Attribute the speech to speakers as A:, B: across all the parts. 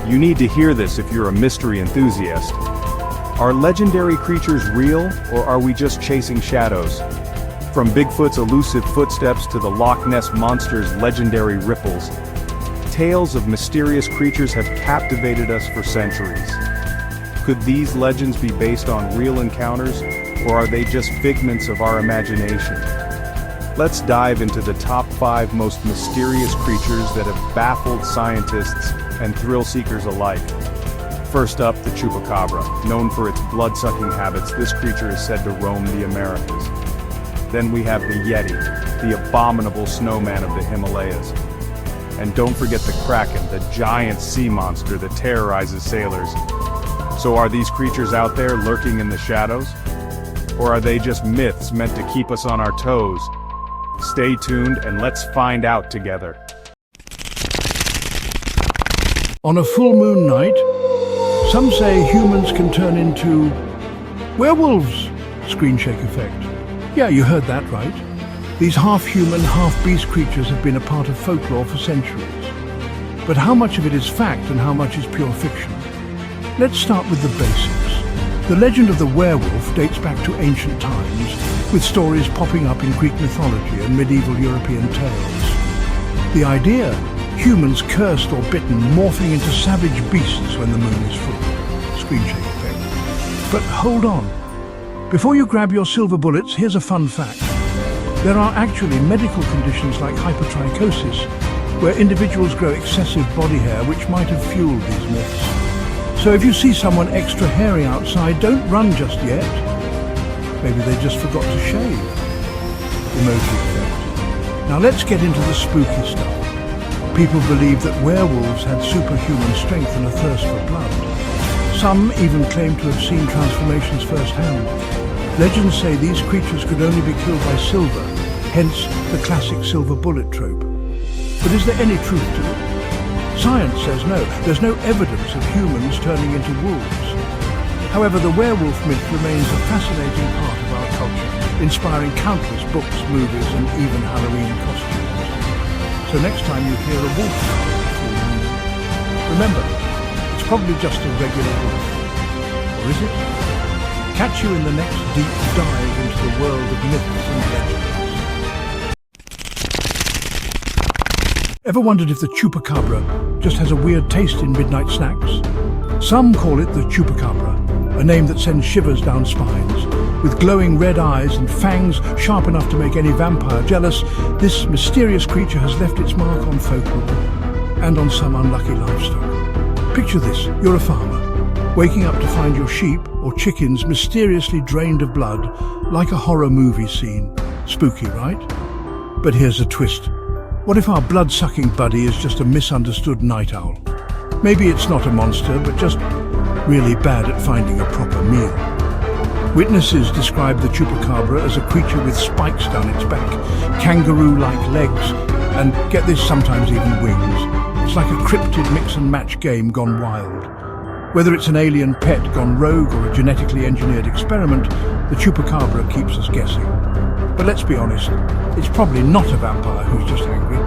A: You need to hear this if you're a mystery enthusiast. Are legendary creatures real, or are we just chasing shadows? From Bigfoot's elusive footsteps to the Loch Ness Monster's legendary ripples, tales of mysterious creatures have captivated us for centuries. Could these legends be based on real encounters, or are they just figments of our imagination? Let's dive into the top 5 most mysterious creatures that have baffled scientists and thrill-seekers alike. First up, the Chupacabra. Known for its blood-sucking habits, this creature is said to roam the Americas. Then we have the Yeti, the abominable snowman of the Himalayas. And don't forget the Kraken, the giant sea monster that terrorizes sailors. So are these creatures out there lurking in the shadows? Or are they just myths meant to keep us on our toes? Stay tuned and let's find out together.
B: On a full moon night, some say humans can turn into werewolves. Screen shake effect. Yeah, you heard that right. These half-human, half-beast creatures have been a part of folklore for centuries. But how much of it is fact and how much is pure fiction? Let's start with the basics. The legend of the werewolf dates back to ancient times, with stories popping up in Greek mythology and medieval European tales. The idea, humans cursed or bitten, morphing into savage beasts when the moon is full. Screen shake effect. But hold on. Before you grab your silver bullets, here's a fun fact. There are actually medical conditions like hypertrichosis, where individuals grow excessive body hair which might have fueled these myths. So if you see someone extra hairy outside, don't run just yet. Maybe they just forgot to shave. Emoji effect. Now let's get into the spooky stuff. People believe that werewolves had superhuman strength and a thirst for blood. Some even claim to have seen transformations firsthand. Legends say these creatures could only be killed by silver, hence the classic silver bullet trope. But is there any truth to it? Science says no. There's no evidence of humans turning into wolves. However, the werewolf myth remains a fascinating part of our culture, inspiring countless books, movies, and even Halloween costumes. So next time you hear a wolf howl, remember, it's probably just a regular wolf. Or is it? Catch you in the next deep dive into the world of myths and legends. Ever wondered if the Chupacabra just has a weird taste in midnight snacks? Some call it the Chupacabra, a name that sends shivers down spines. With glowing red eyes and fangs sharp enough to make any vampire jealous, this mysterious creature has left its mark on folklore and on some unlucky livestock. Picture this, you're a farmer, waking up to find your sheep or chickens mysteriously drained of blood, like a horror movie scene. Spooky, right? But here's a twist. What if our blood-sucking buddy is just a misunderstood night owl? Maybe it's not a monster, but just really bad at finding a proper meal. Witnesses describe the Chupacabra as a creature with spikes down its back, kangaroo-like legs, and get this, sometimes even wings. It's like a cryptid mix-and-match game gone wild. Whether it's an alien pet gone rogue or a genetically engineered experiment, the Chupacabra keeps us guessing. But let's be honest, it's probably not a vampire who's just angry.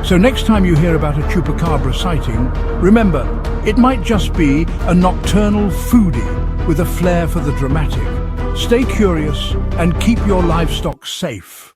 B: So next time you hear about a Chupacabra sighting, remember, it might just be a nocturnal foodie with a flair for the dramatic. Stay curious and keep your livestock safe.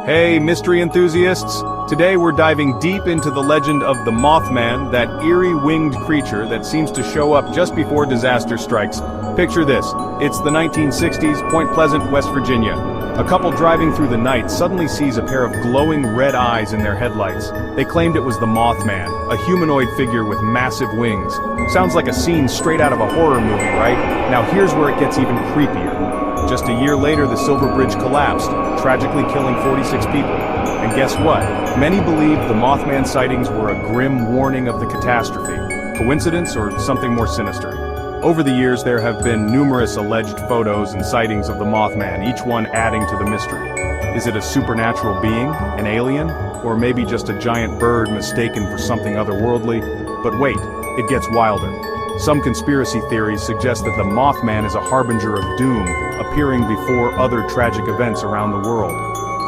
A: Hey, mystery enthusiasts! Today we're diving deep into the legend of the Mothman, that eerie winged creature that seems to show up just before disaster strikes. Picture this, it's the 1960s, Point Pleasant, West Virginia. A couple driving through the night suddenly sees a pair of glowing red eyes in their headlights. They claimed it was the Mothman, a humanoid figure with massive wings. Sounds like a scene straight out of a horror movie, right? Now here's where it gets even creepier. Just a year later, the Silver Bridge collapsed, tragically killing 46 people. And guess what? Many believe the Mothman sightings were a grim warning of the catastrophe. Coincidence or something more sinister? Over the years, there have been numerous alleged photos and sightings of the Mothman, each one adding to the mystery. Is it a supernatural being, an alien, or maybe just a giant bird mistaken for something otherworldly? But wait, it gets wilder. Some conspiracy theories suggest that the Mothman is a harbinger of doom, appearing before other tragic events around the world.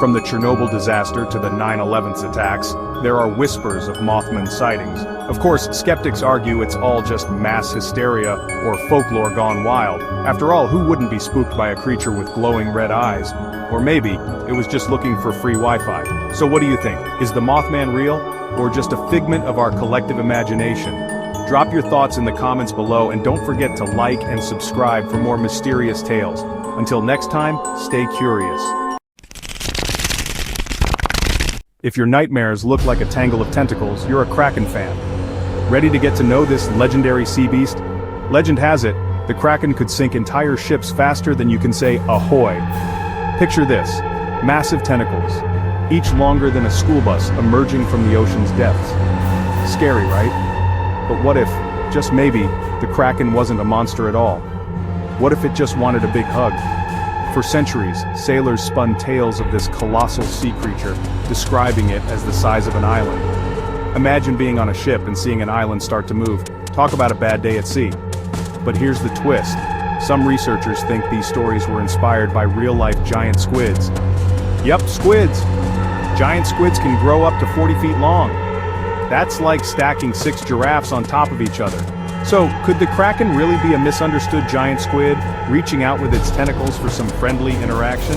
A: From the Chernobyl disaster to the 9/11 attacks, there are whispers of Mothman sightings. Of course, skeptics argue it's all just mass hysteria or folklore gone wild. After all, who wouldn't be spooked by a creature with glowing red eyes? Or maybe it was just looking for free Wi-Fi. So what do you think? Is the Mothman real, or just a figment of our collective imagination? Drop your thoughts in the comments below, and don't forget to like and subscribe for more mysterious tales. Until next time, stay curious. If your nightmares look like a tangle of tentacles, you're a Kraken fan. Ready to get to know this legendary sea beast? Legend has it, the Kraken could sink entire ships faster than you can say ahoy. Picture this, massive tentacles, each longer than a school bus emerging from the ocean's depths. Scary, right? But what if, just maybe, the Kraken wasn't a monster at all? What if it just wanted a big hug? For centuries, sailors spun tales of this colossal sea creature, describing it as the size of an island. Imagine being on a ship and seeing an island start to move. Talk about a bad day at sea. But here's the twist. Some researchers think these stories were inspired by real-life giant squids. Yup, squids! Giant squids can grow up to 40 feet long. That's like stacking 6 giraffes on top of each other. So, could the Kraken really be a misunderstood giant squid, reaching out with its tentacles for some friendly interaction?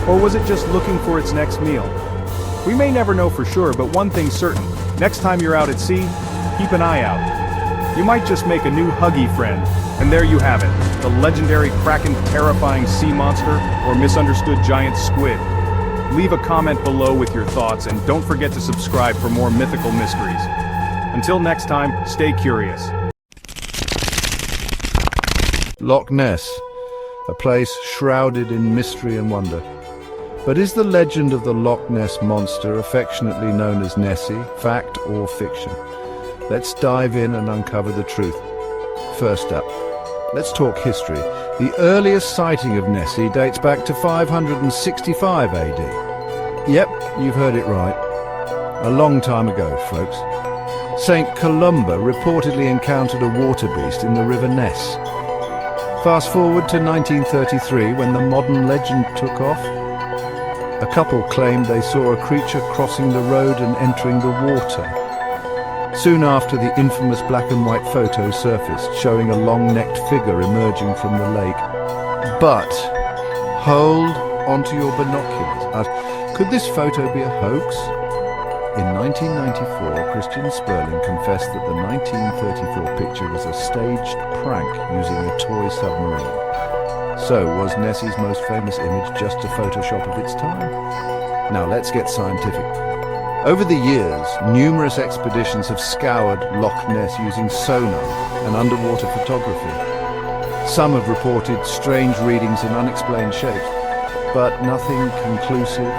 A: Or was it just looking for its next meal? We may never know for sure, but one thing's certain. Next time you're out at sea, keep an eye out. You might just make a new huggy friend. And there you have it, the legendary Kraken, terrifying sea monster, or misunderstood giant squid. Leave a comment below with your thoughts, and don't forget to subscribe for more mythical mysteries. Until next time, stay curious.
B: Loch Ness, a place shrouded in mystery and wonder. But is the legend of the Loch Ness Monster, affectionately known as Nessie, fact or fiction? Let's dive in and uncover the truth. First up, let's talk history. The earliest sighting of Nessie dates back to 565 AD. Yep, you've heard it right. A long time ago, folks. St. Columba reportedly encountered a water beast in the River Ness. Fast forward to 1933, when the modern legend took off. A couple claimed they saw a creature crossing the road and entering the water. Soon after, the infamous black and white photo surfaced, showing a long-necked figure emerging from the lake. But hold onto your binoculars. Could this photo be a hoax? In 1994, Christian Sperling confessed that the 1934 picture was a staged prank using a toy submarine. So, was Nessie's most famous image just a Photoshop of its time? Now let's get scientific. Over the years, numerous expeditions have scoured Loch Ness using sonar and underwater photography. Some have reported strange readings in unexplained shapes, but nothing conclusive.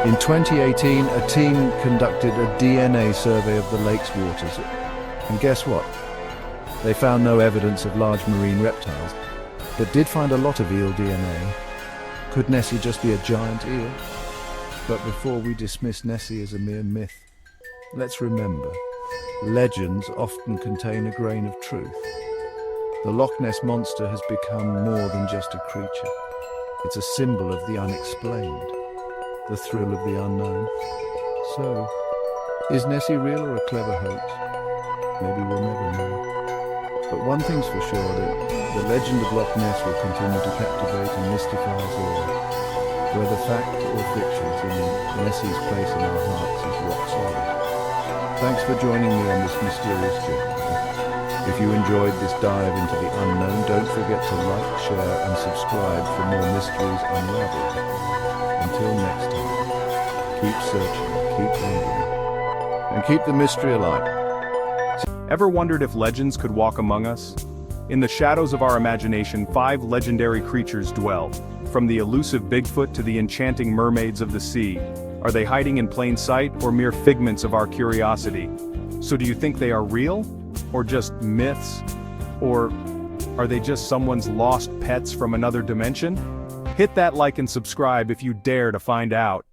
B: In 2018, a team conducted a DNA survey of the lake's waters, and guess what? They found no evidence of large marine reptiles, but did find a lot of eel DNA. Could Nessie just be a giant eel? But before we dismiss Nessie as a mere myth, let's remember, legends often contain a grain of truth. The Loch Ness Monster has become more than just a creature. It's a symbol of the unexplained, the thrill of the unknown. So, is Nessie real or a clever hoax? Maybe we'll never know. But one thing's for sure, that the legend of Loch Ness will continue to captivate and mystify us all. Whether fact or fiction, Nessie's place in our hearts is rock solid. Thanks for joining me on this mysterious journey. If you enjoyed this dive into the unknown, don't forget to like, share and subscribe for more mysteries unraveled. Until next time, keep searching, keep wondering, and keep the mystery alive.
A: Ever wondered if legends could walk among us? In the shadows of our imagination, 5 legendary creatures dwell. From the elusive Bigfoot to the enchanting mermaids of the sea. Are they hiding in plain sight, or mere figments of our curiosity? So do you think they are real? Or just myths? Or are they just someone's lost pets from another dimension? Hit that like and subscribe if you dare to find out.